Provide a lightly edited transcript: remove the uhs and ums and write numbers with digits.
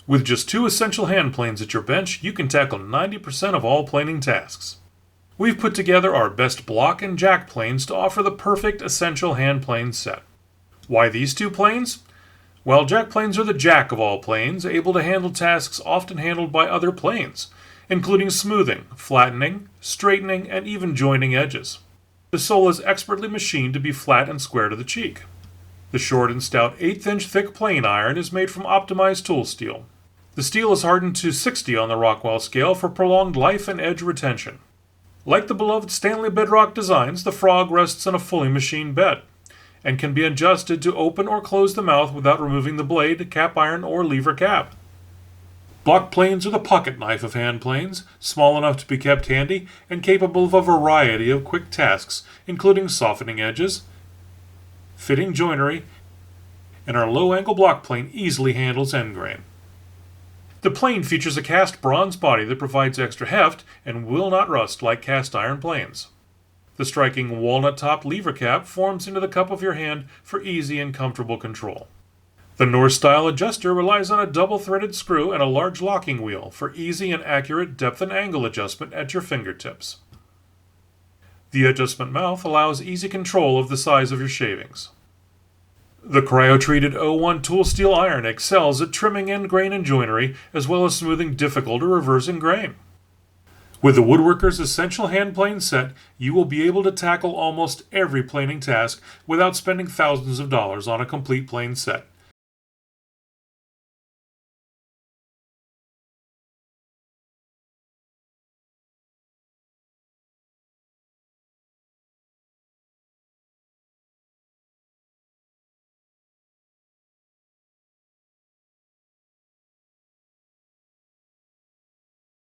With just 2 essential hand planes at your bench, you can tackle 90% of all planing tasks. We've put together our best block and jack planes to offer the perfect essential hand plane set. Why these 2 planes? Well, jack planes are the jack of all planes, able to handle tasks often handled by other planes, including smoothing, flattening, straightening, and even joining edges. The sole is expertly machined to be flat and square to the cheek. The short and stout 1/8-inch thick plane iron is made from optimized tool steel. The steel is hardened to 60 on the Rockwell scale for prolonged life and edge retention. Like the beloved Stanley Bedrock designs, the Frog rests in a fully machined bed and can be adjusted to open or close the mouth without removing the blade, cap iron, or lever cap. Block planes are the pocket knife of hand planes, small enough to be kept handy and capable of a variety of quick tasks, including softening edges, fitting joinery, and our low-angle block plane easily handles end grain. The plane features a cast bronze body that provides extra heft and will not rust like cast iron planes. The striking walnut-topped lever cap forms into the cup of your hand for easy and comfortable control. The North-style adjuster relies on a double-threaded screw and a large locking wheel for easy and accurate depth and angle adjustment at your fingertips. The adjustment mouth allows easy control of the size of your shavings. The cryo-treated O1 tool steel iron excels at trimming end grain and joinery, as well as smoothing difficult or reversing grain. With the Woodworker's essential hand plane set, you will be able to tackle almost every planing task without spending thousands of dollars on a complete plane set.